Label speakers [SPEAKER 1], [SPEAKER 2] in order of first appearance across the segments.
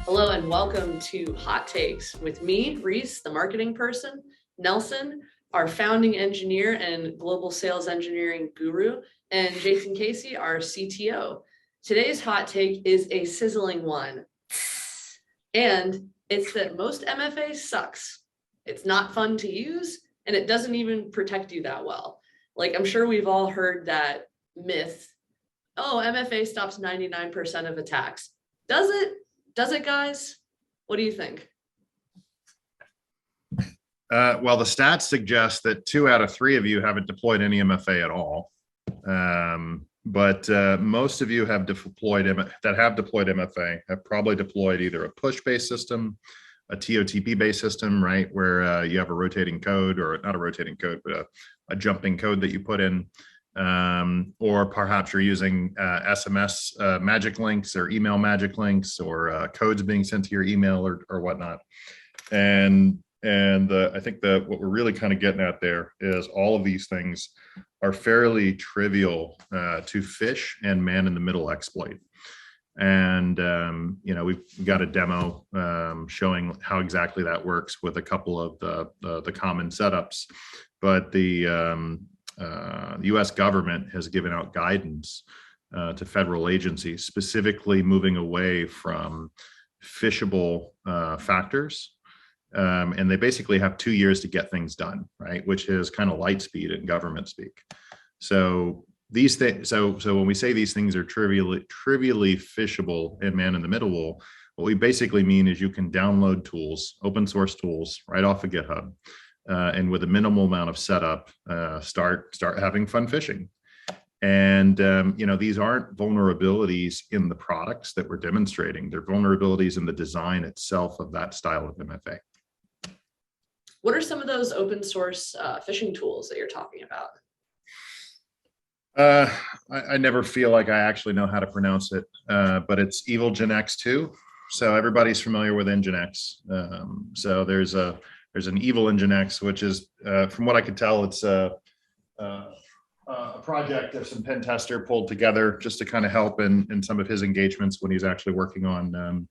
[SPEAKER 1] Hello and welcome to Hot Takes with me, Reese, the marketing person, Nelson, our founding engineer and global sales engineering guru, and Jason Casey, our CTO. Today's hot take is a sizzling one. And it's that most MFA sucks. It's not fun to use, and it doesn't even protect you that well. Like, I'm sure we've all heard that myth. Oh, MFA stops 99% of attacks. Does it? Does it, guys? What do you think?
[SPEAKER 2] Well, the stats suggest that 2 out of 3 of you haven't deployed any MFA at all. But most of you have deployed MFA have probably deployed either a push-based system, a TOTP-based system, right, where you have a rotating code, or not a rotating code, but a jumping code that you put in. Or perhaps you're using SMS magic links or email magic links, or codes being sent to your email or whatnot. And I think that what we're really kind of getting at there is all of these things are fairly trivial to phish and man-in-the-middle exploit. And we've got a demo showing how exactly that works with a couple of the common setups. But the U.S. government has given out guidance to federal agencies, specifically moving away from phishable factors. And they basically have 2 years to get things done, right? Which is kind of light speed in government speak. So these things, so when we say these things are trivially phishable and man in the middle, what we basically mean is you can download tools, open source tools, right off of GitHub. And with a minimal amount of setup, start having fun phishing. And these aren't vulnerabilities in the products that we're demonstrating; they're vulnerabilities in the design itself of that style of MFA.
[SPEAKER 1] What are some of those open source phishing tools that you're talking about?
[SPEAKER 2] I never feel like I actually know how to pronounce it, but it's Evil Nginx 2. So everybody's familiar with Nginx. So there's an Evil Nginx, which is, from what I could tell, it's a project that some pen tester pulled together just to kind of help in some of his engagements when he's actually working on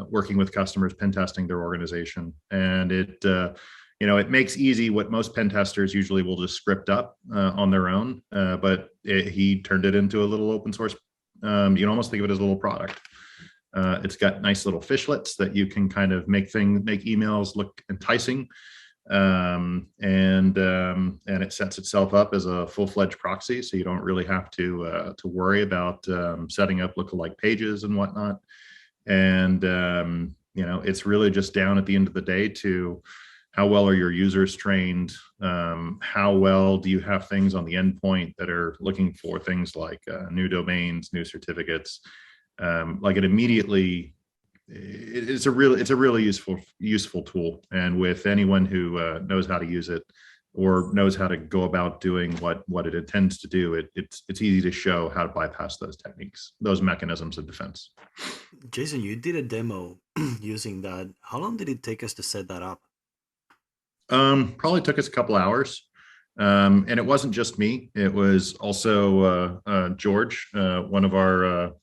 [SPEAKER 2] working with customers, pen testing their organization. And it makes easy what most pen testers usually will just script up on their own, but he turned it into a little open source. You can almost think of it as a little product. It's got nice little fishlets that you can kind of make emails look enticing, and it sets itself up as a full-fledged proxy, so you don't really have to worry about setting up lookalike pages and whatnot. And it's really just down at the end of the day to how well are your users trained, how well do you have things on the endpoint that are looking for things like new domains, new certificates. Like it immediately, it's a really useful tool. And with anyone who knows how to use it or knows how to go about doing what it intends to do, it's easy to show how to bypass those techniques, those mechanisms of defense.
[SPEAKER 3] Jason, you did a demo using that. How long did it take us to set that up?
[SPEAKER 2] Probably took us a couple hours. And it wasn't just me. It was also George, one of our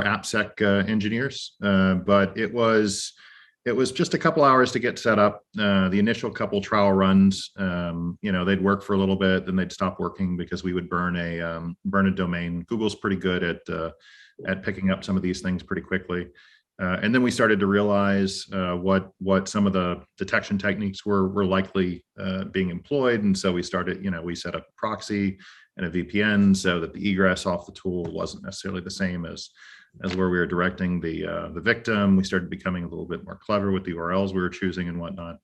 [SPEAKER 2] AppSec engineers. But it was just a couple hours to get set up. The initial couple trial runs, they'd work for a little bit, then they'd stop working because we would burn a domain. Google's pretty good at picking up some of these things pretty quickly. And then we started to realize what some of the detection techniques were likely being employed. And so we started, we set up a proxy and a VPN so that the egress off the tool wasn't necessarily the same as where we were directing the victim. We started becoming a little bit more clever with the URLs we were choosing and whatnot.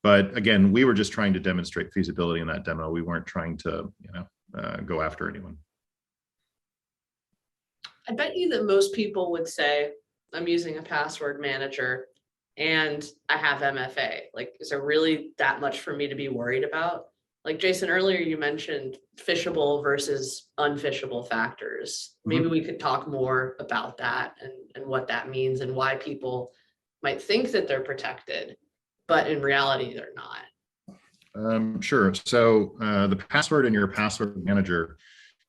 [SPEAKER 2] But again, we were just trying to demonstrate feasibility in that demo. We weren't trying to, go after anyone.
[SPEAKER 1] I bet you that most people would say, I'm using a password manager and I have MFA. Like, is there really that much for me to be worried about? Like, Jason, earlier you mentioned phishable versus unphishable factors. Maybe we could talk more about that and what that means and why people might think that they're protected, but in reality, they're not.
[SPEAKER 2] Sure. So the password in your password manager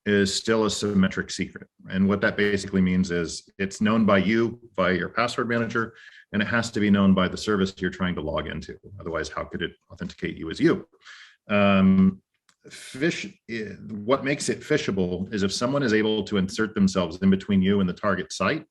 [SPEAKER 2] is still a symmetric secret. And what that basically means is it's known by you via your password manager, and it has to be known by the service you're trying to log into. Otherwise, how could it authenticate you as you? What makes it phishable is if someone is able to insert themselves in between you and the target site,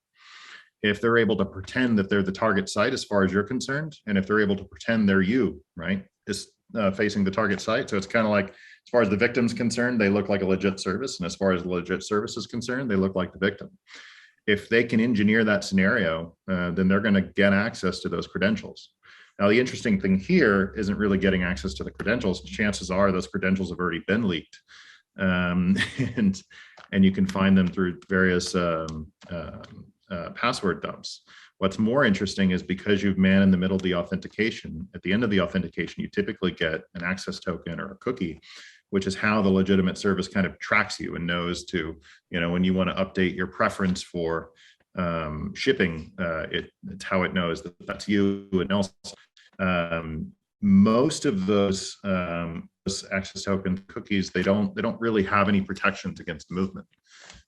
[SPEAKER 2] if they're able to pretend that they're the target site as far as you're concerned, and if they're able to pretend they're you, right, is facing the target site. So it's kind of like, as far as the victim's concerned, they look like a legit service. And as far as the legit service is concerned, they look like the victim. If they can engineer that scenario, then they're going to get access to those credentials. Now, the interesting thing here isn't really getting access to the credentials. Chances are those credentials have already been leaked. And you can find them through various password dumps. What's more interesting is because you've man in the middle of the authentication, at the end of the authentication, you typically get an access token or a cookie, which is how the legitimate service kind of tracks you and knows to, when you want to update your preference for shipping, it's how it knows that that's you and else. Most of those access token cookies, they don't really have any protections against movement.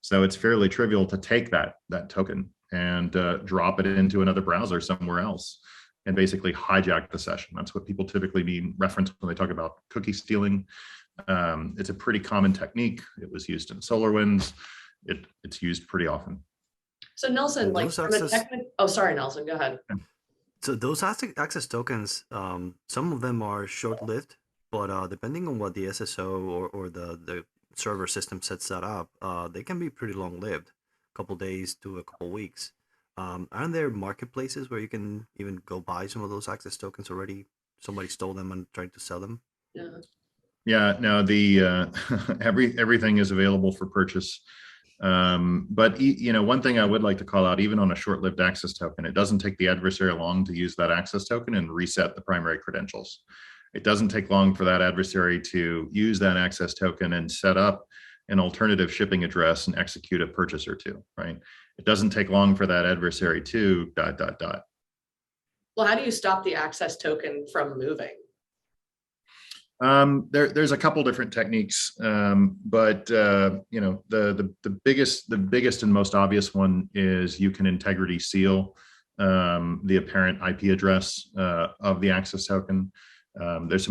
[SPEAKER 2] So it's fairly trivial to take that token and drop it into another browser somewhere else and basically hijack the session. That's what people typically mean reference when they talk about cookie stealing. It's a pretty common technique. It was used in SolarWinds. It's used pretty often.
[SPEAKER 1] So Nelson, like from a oh, sorry, Nelson, go ahead.
[SPEAKER 3] So those access tokens, some of them are short-lived, but depending on what the SSO or the server system sets that up, they can be pretty long-lived, a couple days to a couple weeks. Aren't there marketplaces where you can even go buy some of those access tokens already? Somebody stole them and tried to sell them?
[SPEAKER 2] Yeah, no, the everything is available for purchase. But one thing I would like to call out, even on a short-lived access token, it doesn't take the adversary long to use that access token and reset the primary credentials. It doesn't take long for that adversary to use that access token and set up an alternative shipping address and execute a purchase or two, right? It doesn't take long for that adversary to ...
[SPEAKER 1] Well, how do you stop the access token from moving?
[SPEAKER 2] There's a couple different techniques, but the biggest and most obvious one is you can integrity seal the apparent IP address of the access token. There's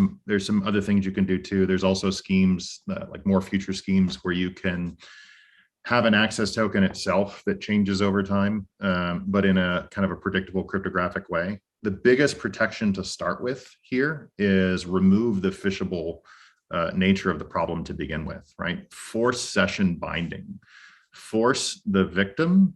[SPEAKER 2] some other things you can do too. There's also schemes like more future schemes where you can have an access token itself that changes over time, but in a kind of a predictable cryptographic way. The biggest protection to start with here is remove the phishable nature of the problem to begin with, right? Force session binding. Force the victim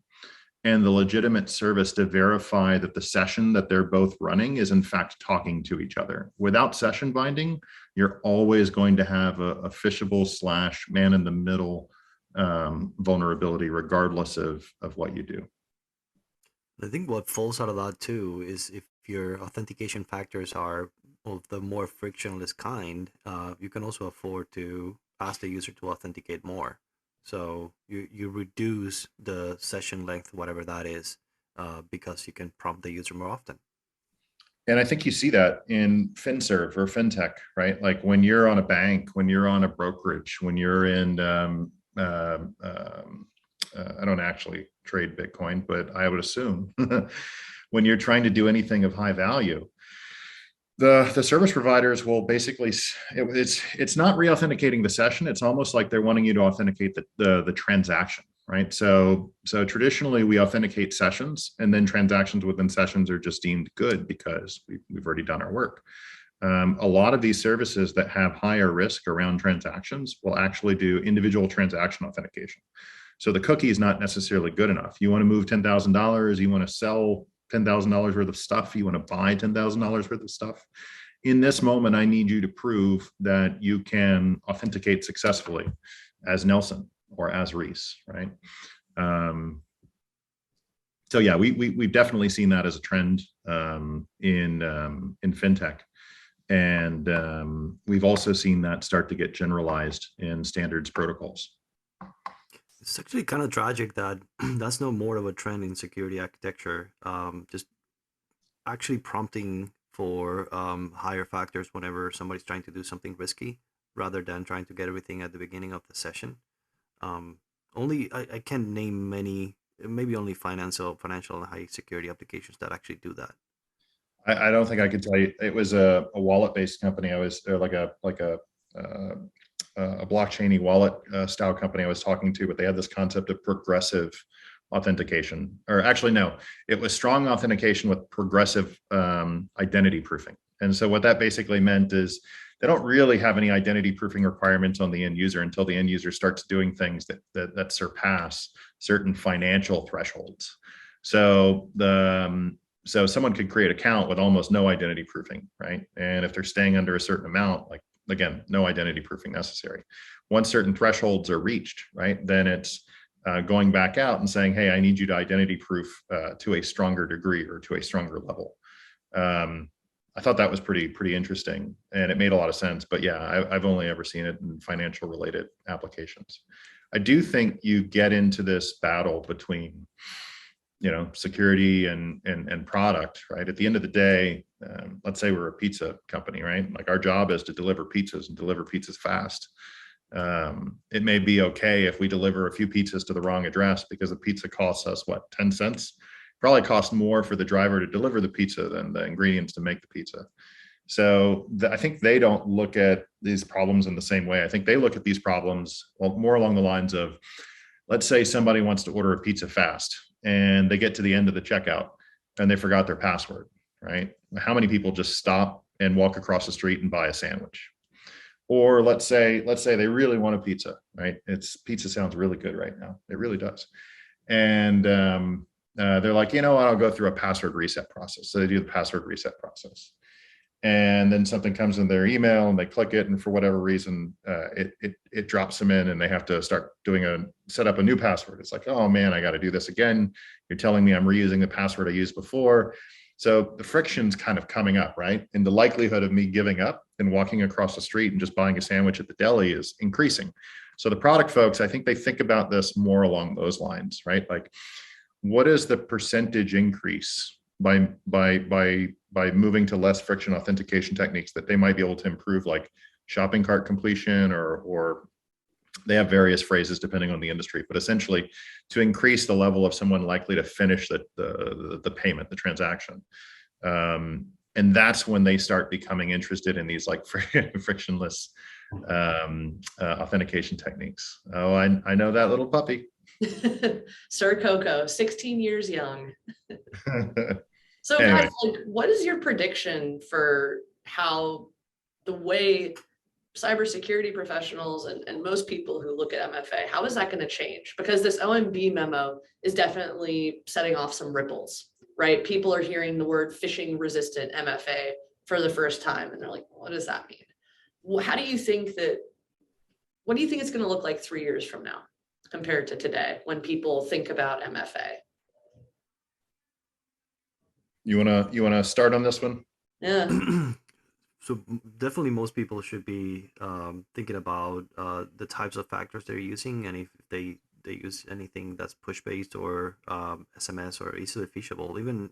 [SPEAKER 2] and the legitimate service to verify that the session that they're both running is in fact talking to each other. Without session binding, you're always going to have a phishable / man in the middle vulnerability, regardless of what you do.
[SPEAKER 3] I think what falls out of that too is if your authentication factors are of the more frictionless kind, you can also afford to ask the user to authenticate more. So you reduce the session length, whatever that is, because you can prompt the user more often.
[SPEAKER 2] And I think you see that in FinServe or FinTech, right? Like when you're on a bank, when you're on a brokerage, when you're in, I don't actually trade Bitcoin, but I would assume when you're trying to do anything of high value, the service providers will basically, it's not re-authenticating the session. It's almost like they're wanting you to authenticate the transaction, right? So traditionally we authenticate sessions, and then transactions within sessions are just deemed good because we've already done our work. A lot of these services that have higher risk around transactions will actually do individual transaction authentication. So the cookie is not necessarily good enough. You want to move $10,000, you want to sell $10,000 worth of stuff, you want to buy $10,000 worth of stuff. In this moment, I need you to prove that you can authenticate successfully as Nelson or as Reese, right? So yeah, we've definitely seen that as a trend in FinTech. And we've also seen that start to get generalized in standards protocols.
[SPEAKER 3] It's actually kind of tragic that that's no more of a trend in security architecture. Just actually prompting for higher factors whenever somebody's trying to do something risky, rather than trying to get everything at the beginning of the session. Only I can't name many, maybe only financial and high security applications that actually do that.
[SPEAKER 2] I don't think I could tell you. It was a wallet-based company. I was like a blockchain wallet style company I was talking to, but they had this concept of progressive authentication, or actually, no, it was strong authentication with progressive identity proofing. And so what that basically meant is they don't really have any identity proofing requirements on the end user until the end user starts doing things that surpass certain financial thresholds. So so someone could create an account with almost no identity proofing, right? And if they're staying under a certain amount, like again, no identity proofing necessary. Once certain thresholds are reached, right, then it's going back out and saying, hey, I need you to identity proof to a stronger degree or to a stronger level. I thought that was pretty interesting, and it made a lot of sense. But yeah, I've only ever seen it in financial related applications. I do think you get into this battle between, security and product, right? At the end of the day, let's say we're a pizza company, right? Like our job is to deliver pizzas and deliver pizzas fast. It may be okay if we deliver a few pizzas to the wrong address because the pizza costs us what, 10 cents? Probably costs more for the driver to deliver the pizza than the ingredients to make the pizza. So I think they don't look at these problems in the same way. I think they look at these problems more along the lines of, let's say somebody wants to order a pizza fast and they get to the end of the checkout and they forgot their password, right? How many people just stop and walk across the street and buy a sandwich? Or let's say they really want a pizza, right? Pizza sounds really good right now. It really does. And they're like, you know what, I'll go through a password reset process. So they do the password reset process. And then something comes in their email and they click it, and for whatever reason, it drops them in and they have to start set up a new password. It's like, oh man, I got to do this again. You're telling me I'm reusing the password I used before. So the friction's kind of coming up, right? And the likelihood of me giving up and walking across the street and just buying a sandwich at the deli is increasing. So the product folks, I think they think about this more along those lines, right? Like, what is the percentage increase by moving to less friction authentication techniques that they might be able to improve, like shopping cart completion, or they have various phrases depending on the industry, but essentially to increase the level of someone likely to finish the payment, the transaction. And that's when they start becoming interested in these like frictionless authentication techniques. Oh, I know that little puppy.
[SPEAKER 1] Sir Coco, 16 years young. So
[SPEAKER 2] Anyway.
[SPEAKER 1] guys, like, what is your prediction for how the way cybersecurity professionals and most people who look at MFA, how is that going to change? Because this OMB memo is definitely setting off some ripples, right? People are hearing the word phishing resistant MFA for the first time, and they're like, what does that mean? What do you think it's going to look like 3 years from now compared to today when people think about MFA?
[SPEAKER 2] You wanna start on this one?
[SPEAKER 1] Yeah.
[SPEAKER 3] So definitely most people should be thinking about the types of factors they're using, and if they use anything that's push based or SMS or easily phishable. Even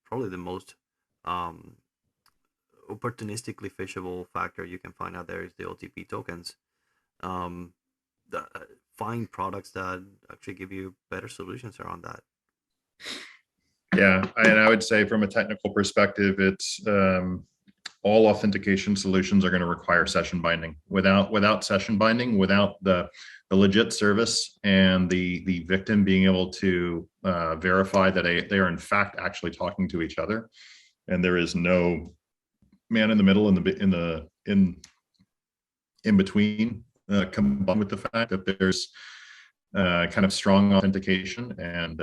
[SPEAKER 3] probably the most opportunistically phishable factor you can find out there is the OTP tokens. Find products that actually give you better solutions around that.
[SPEAKER 2] Yeah, and I would say from a technical perspective, it's all authentication solutions are going to require session binding. Without session binding, without the legit service and the victim being able to verify that they are in fact actually talking to each other, and there is no man in the middle in between, combined with the fact that there's kind of strong authentication and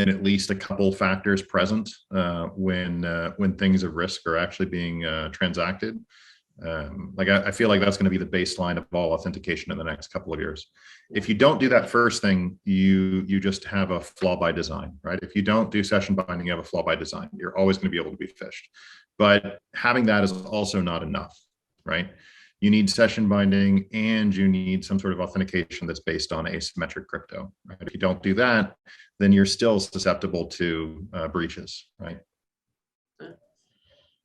[SPEAKER 2] at least a couple factors present when things of risk are actually being transacted. I feel like that's going to be the baseline of all authentication in the next couple of years. If you don't do that first thing, you just have a flaw by design, right? If you don't do session binding, you have a flaw by design. You're always going to be able to be phished. But having that is also not enough, right? You need session binding and you need some sort of authentication that's based on asymmetric crypto, right? If you don't do that, then you're still susceptible to breaches, right?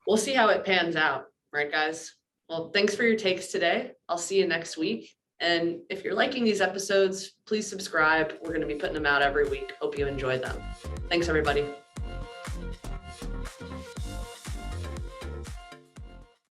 [SPEAKER 1] We'll see how it pans out, right, guys? Well, thanks for your takes today. I'll see you next week. And if you're liking these episodes, please subscribe. We're going to be putting them out every week. Hope you enjoy them. Thanks, everybody.